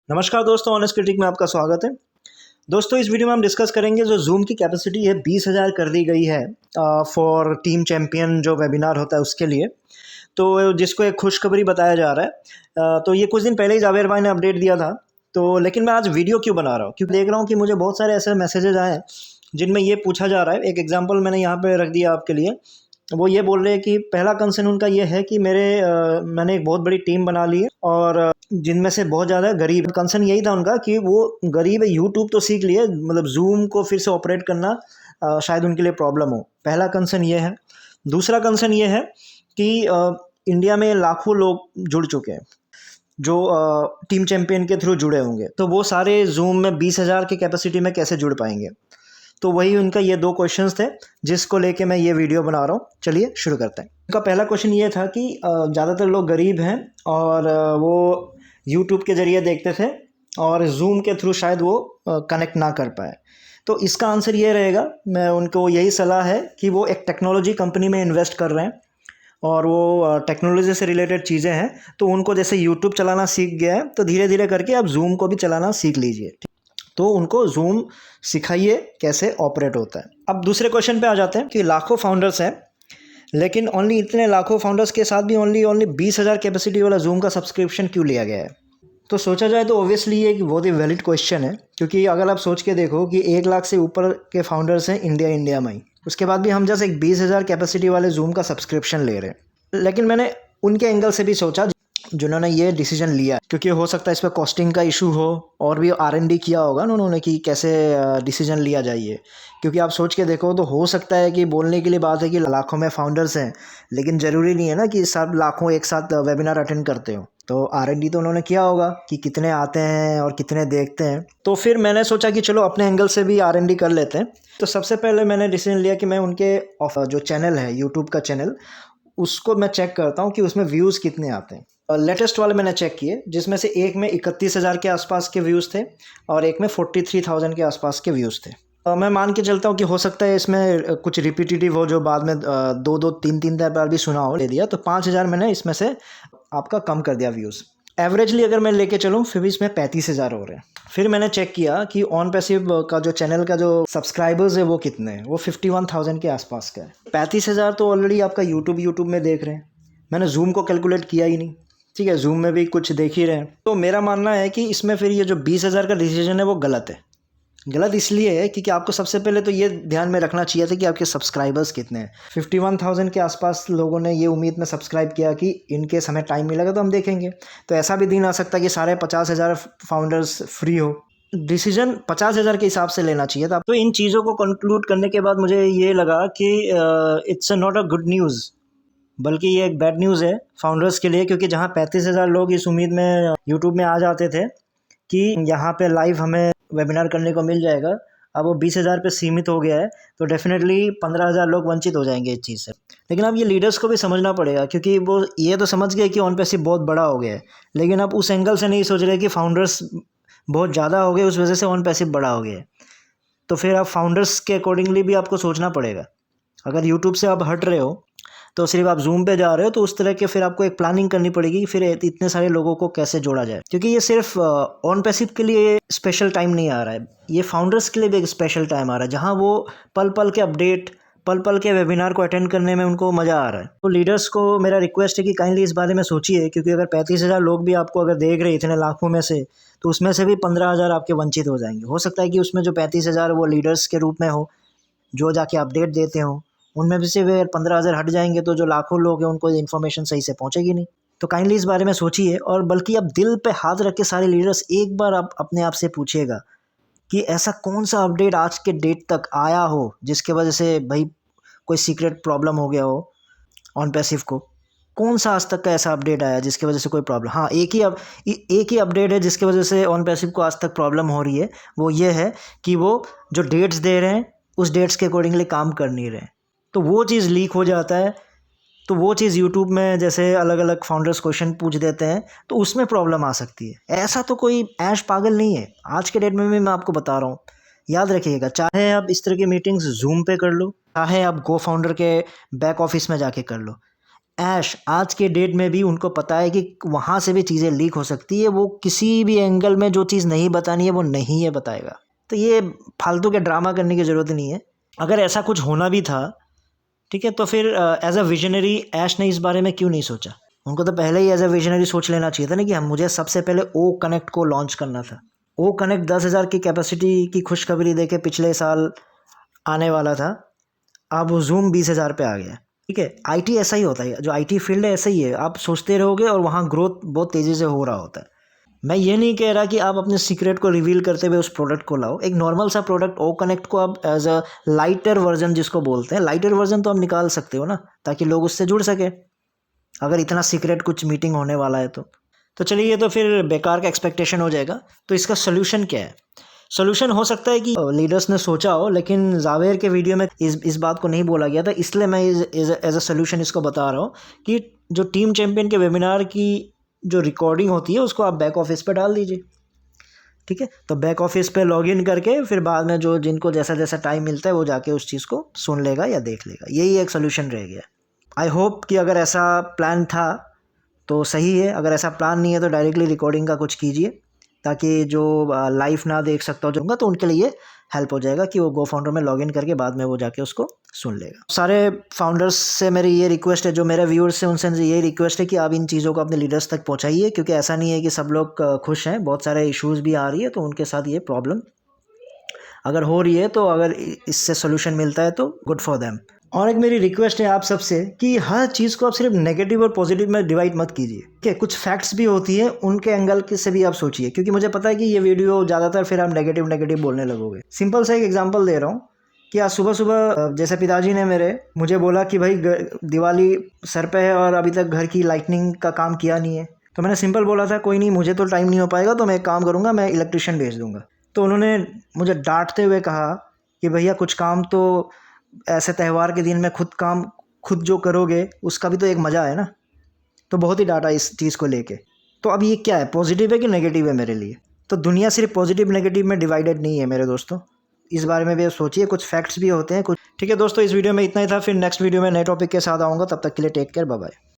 नमस्कार दोस्तों, honest critic में आपका स्वागत है। दोस्तों, इस वीडियो में हम डिस्कस करेंगे जो जूम की कैपेसिटी है 20,000 कर दी गई है फॉर टीम चैम्पियन जो वेबिनार होता है उसके लिए। तो जिसको एक खुशखबरी बताया जा रहा है। तो ये कुछ दिन पहले ही जावेर भाई ने अपडेट दिया था। तो लेकिन मैं आज वीडियो क्यों बना रहा हूँ, क्योंकि देख रहा हूँ कि मुझे बहुत सारे ऐसे मैसेजेस आए हैं जिनमें ये पूछा जा रहा है। एक एग्जाम्पल मैंने यहाँ पर रख दिया आपके लिए। वो ये बोल रहे हैं कि पहला कंसर्न उनका ये है कि मैंने एक बहुत बड़ी टीम बना ली है और जिनमें से बहुत ज़्यादा गरीब। कंसर्न यही था उनका कि वो गरीब है, यूट्यूब तो सीख लिए, मतलब जूम को फिर से ऑपरेट करना शायद उनके लिए प्रॉब्लम हो। पहला कंसर्न ये है। दूसरा कंसर्न ये है कि इंडिया में लाखों लोग जुड़ चुके हैं जो टीम चैम्पियन के थ्रू जुड़े होंगे, तो वो सारे जूम में 20,000 की कैपेसिटी में कैसे जुड़ पाएंगे। तो वही उनका ये दो क्वेश्चंस थे जिसको लेके मैं ये वीडियो बना रहा हूँ। चलिए शुरू करते हैं। उनका पहला क्वेश्चन ये था कि ज़्यादातर लोग गरीब हैं और वो यूट्यूब के ज़रिए देखते थे और जूम के थ्रू शायद वो कनेक्ट ना कर पाए। तो इसका आंसर ये रहेगा, मैं उनको यही सलाह है कि वो एक टेक्नोलॉजी कंपनी में इन्वेस्ट कर रहे हैं और वो टेक्नोलॉजी से रिलेटेड चीज़ें हैं। तो उनको जैसे यूट्यूब चलाना सीख गया है तो धीरे धीरे करके आप जूम को भी चलाना सीख लीजिए। तो उनको जूम सिखाइए कैसे ऑपरेट होता है। अब दूसरे क्वेश्चन पे आ जाते हैं कि लाखों फाउंडर्स हैं, लेकिन ओनली इतने लाखों फाउंडर्स के साथ भी ओनली 20,000 कैपेसिटी वाला जूम का सब्सक्रिप्शन क्यों लिया गया है। तो सोचा जाए तो ओब्वियसली ये एक बहुत ही वैलिड क्वेश्चन है, क्योंकि अगर आप सोच के देखो कि 1 लाख से ऊपर के फाउंडर्स हैं इंडिया में ही, उसके बाद भी हम जैसे एक 20,000 कैपेसिटी वाले जूम का सब्सक्रिप्शन ले रहे हैं। लेकिन मैंने उनके एंगल से भी सोचा जिन्होंने ये डिसीजन लिया, क्योंकि हो सकता है इस पर कॉस्टिंग का इशू हो और भी R&D किया होगा ना उन्होंने कि कैसे डिसीजन लिया जाइए। क्योंकि आप सोच के देखो तो हो सकता है कि बोलने के लिए बात है कि लाखों में फाउंडर्स हैं, लेकिन ज़रूरी नहीं है ना कि सब लाखों एक साथ वेबिनार अटेंड करते हो। तो R&D तो उन्होंने किया होगा कि कितने आते हैं और कितने देखते हैं। तो फिर मैंने सोचा कि चलो अपने एंगल से भी R&D कर लेते हैं। तो सबसे पहले मैंने डिसीजन लिया कि मैं उनके जो चैनल है यूट्यूब का चैनल, उसको मैं चेक करता हूँ कि उसमें व्यूज़ कितने आते हैं। लेटेस्ट वाले मैंने चेक किए, जिसमें से एक में 31,000 के आसपास के व्यूज़ थे और एक में 43,000 के आसपास के व्यूज़ थे। मैं मान के चलता हूँ कि हो सकता है इसमें कुछ रिपीटिटिव हो जो बाद में 2-2 3-3 बार भी सुना हो, ले दिया। तो 5,000 मैंने इसमें से आपका कम कर दिया व्यूज़। एवरेजली अगर मैं लेके चलूँ फिर भी इसमें 35,000 हो रहे हैं। फिर मैंने चेक किया कि ऑन पैसिव का जो चैनल का जो सब्सक्राइबर्स है वो कितने हैं, वो 51,000 के आसपास का है। 35,000 तो ऑलरेडी आपका यूट्यूब में देख रहे हैं। मैंने जूम को कैलकुलेट किया ही नहीं, ठीक है, जूम में भी कुछ देख ही रहे हैं। तो मेरा मानना है कि इसमें फिर ये जो 20,000 का डिसीजन है वो गलत है। गलत इसलिए है क्योंकि आपको सबसे पहले तो ये ध्यान में रखना चाहिए था कि आपके सब्सक्राइबर्स कितने हैं। 51,000 के आसपास लोगों ने ये उम्मीद में सब्सक्राइब किया कि इनकेस हमें टाइम मिलेगा तो हम देखेंगे। तो ऐसा भी दिन आ सकता है कि सारे 50,000 फाउंडर्स फ्री हो। डिसीजन 50,000 के हिसाब से लेना चाहिए था। तो इन चीज़ों को कंक्लूड करने के बाद मुझे ये लगा कि it's not a good news, बल्कि ये एक बैड न्यूज़ है फाउंडर्स के लिए। क्योंकि जहाँ 35,000 लोग इस उम्मीद में यूट्यूब में आ जाते थे कि यहाँ पे लाइव हमें वेबिनार करने को मिल जाएगा, अब वो 20,000 पे सीमित हो गया है। तो डेफिनेटली 15,000 लोग वंचित हो जाएंगे इस चीज़ से। लेकिन अब ये लीडर्स को भी समझना पड़ेगा, क्योंकि वो ये तो समझ गए कि ऑन पैसिव बहुत बड़ा हो गया है, लेकिन अब उस एंगल से नहीं सोच रहे कि फाउंडर्स बहुत ज़्यादा हो गए, उस वजह से ऑन पैसिव बड़ा हो गया है। तो फिर आप फाउंडर्स के अकॉर्डिंगली भी आपको सोचना पड़ेगा। अगर यूट्यूब से आप हट रहे हो तो सिर्फ आप जूम पे जा रहे हो, तो उस तरह के फिर आपको एक प्लानिंग करनी पड़ेगी कि फिर इतने सारे लोगों को कैसे जोड़ा जाए। क्योंकि ये सिर्फ ऑन पैसिव के लिए स्पेशल टाइम नहीं आ रहा है, ये फाउंडर्स के लिए भी एक स्पेशल टाइम आ रहा है, जहाँ वो पल पल के अपडेट, पल पल के वेबिनार को अटेंड करने में उनको मज़ा आ रहा है। तो लीडर्स को मेरा रिक्वेस्ट है कि काइंडली इस बारे में सोचिए, क्योंकि अगर 35,000 लोग भी आपको अगर देख रहे हैं इतने लाखों में से, तो उसमें से भी 15,000 आपके वंचित हो जाएंगे। हो सकता है कि उसमें जो 35,000 वो लीडर्स के रूप में हो, जो जाके अपडेट देते हो, उनमें भी से अगर 15,000 हट जाएंगे तो जो लाखों लोग हैं उनको इन्फॉर्मेशन सही से पहुंचेगी नहीं। तो काइंडली इस बारे में सोचिए, और बल्कि आप दिल पे हाथ रख के सारे लीडर्स एक बार आप अपने आप से पूछिएगा कि ऐसा कौन सा अपडेट आज के डेट तक आया हो जिसके वजह से भाई कोई सीक्रेट प्रॉब्लम हो गया हो ऑन पैसिव को। कौन सा आज तक का ऐसा अपडेट आया जिसकी वजह से कोई प्रॉब्लम। हाँ, एक ही अपडेट है जिसकी वजह से ऑन पैसिव को आज तक प्रॉब्लम हो रही है। वो ये है कि वो जो डेट्स दे रहे हैं उस डेट्स के अकॉर्डिंगली काम कर नहीं रहे हैं। तो वो चीज़ लीक हो जाता है, तो वो चीज़ यूट्यूब में जैसे अलग अलग फाउंडर्स क्वेश्चन पूछ देते हैं तो उसमें प्रॉब्लम आ सकती है। ऐसा तो कोई ऐश पागल नहीं है आज के डेट में भी, मैं आपको बता रहा हूँ। याद रखिएगा, चाहे आप इस तरह की मीटिंग्स जूम पे कर लो, चाहे आप गो फाउंडर के बैक ऑफिस में जाके कर लो, ऐश आज के डेट में भी उनको पता है कि वहाँ से भी चीज़ें लीक हो सकती है, वो किसी भी एंगल में जो चीज़ नहीं बतानी है वो नहीं है बताएगा। तो ये फालतू के ड्रामा करने की ज़रूरत नहीं है। अगर ऐसा कुछ होना भी था, ठीक है, तो फिर एज अ विजनरी ऐश ने इस बारे में क्यों नहीं सोचा? उनको तो पहले ही एज अ विजनरी सोच लेना चाहिए था ना कि मुझे सबसे पहले ओ कनेक्ट को लॉन्च करना था। ओ कनेक्ट 10,000 की कैपेसिटी की खुशखबरी देके पिछले साल आने वाला था, अब वो जूम 20,000 पे आ गया। ठीक है, आईटी ऐसा ही होता है, जो आईटी फील्ड है ऐसा ही है, आप सोचते रहोगे और वहाँ ग्रोथ बहुत तेज़ी से हो रहा होता है। मैं ये नहीं कह रहा कि आप अपने सीक्रेट को रिवील करते हुए उस प्रोडक्ट को लाओ। एक नॉर्मल सा प्रोडक्ट ओ कनेक्ट को आप एज अ लाइटर वर्जन, जिसको बोलते हैं लाइटर वर्जन, तो आप निकाल सकते हो ना, ताकि लोग उससे जुड़ सके, अगर इतना सीक्रेट कुछ मीटिंग होने वाला है तो चलिए, ये तो फिर बेकार का एक्सपेक्टेशन हो जाएगा। तो इसका सोल्यूशन क्या है? सोल्यूशन हो सकता है कि लीडर्स ने सोचा हो, लेकिन जावेर के वीडियो में इस बात को नहीं बोला गया था, इसलिए मैं एज अ सोल्यूशन इसको बता रहा हूँ कि जो टीम चैंपियन के वेबिनार की जो रिकॉर्डिंग होती है उसको आप बैक ऑफिस पे डाल दीजिए। ठीक है, तो बैक ऑफिस पे लॉगिन करके फिर बाद में जो जिनको जैसा जैसा टाइम मिलता है वो जाके उस चीज़ को सुन लेगा या देख लेगा। यही एक सोल्यूशन रह गया। आई होप कि अगर ऐसा प्लान था तो सही है, अगर ऐसा प्लान नहीं है तो डायरेक्टली रिकॉर्डिंग का कुछ कीजिए, ताकि जो लाइव ना देख सकता हो तो उनके लिए हेल्प हो जाएगा कि वो गो फाउंडर में लॉगिन करके बाद में वो जाके उसको सुन लेगा। सारे फाउंडर्स से मेरी ये रिक्वेस्ट है, जो मेरे व्यूअर्स हैं उनसे ये रिक्वेस्ट है कि आप इन चीज़ों को अपने लीडर्स तक पहुँचाइए, क्योंकि ऐसा नहीं है कि सब लोग खुश हैं, बहुत सारे इश्यूज़ भी आ रही है, तो उनके साथ ये प्रॉब्लम अगर हो रही है तो अगर इससे सोल्यूशन मिलता है तो गुड फॉर देम। और एक मेरी रिक्वेस्ट है आप सबसे कि हर चीज़ को आप सिर्फ नेगेटिव और पॉजिटिव में डिवाइड मत कीजिए। ठीक है, कुछ फैक्ट्स भी होती हैं, उनके एंगल से भी आप सोचिए, क्योंकि मुझे पता है कि ये वीडियो ज़्यादातर फिर आप नेगेटिव बोलने लगोगे। सिंपल सा एक एग्जांपल दे रहा हूँ कि आज सुबह सुबह जैसे पिताजी ने मुझे बोला कि भाई दिवाली सर पे है और अभी तक घर की लाइटनिंग का काम किया नहीं है, तो मैंने सिंपल बोला था कोई नहीं, मुझे तो टाइम नहीं हो पाएगा, तो मैं एक काम करूँगा, मैं इलेक्ट्रिशियन भेज दूँगा। तो उन्होंने मुझे डांटते हुए कहा कि भैया कुछ काम तो ऐसे त्यौहार के दिन में खुद जो करोगे उसका भी तो एक मज़ा है ना। तो बहुत ही डांटा इस चीज़ को लेके। तो अब ये क्या है, पॉजिटिव है कि नेगेटिव है मेरे लिए? तो दुनिया सिर्फ पॉजिटिव नेगेटिव में डिवाइडेड नहीं है मेरे दोस्तों, इस बारे में भी सोचिए, कुछ फैक्ट्स भी होते हैं कुछ। ठीक है दोस्तों, इस वीडियो में इतना ही था, फिर नेक्स्ट वीडियो में नए टॉपिक के साथ आऊँगा, तब तक के लिए टेक केयर, बाय बाय।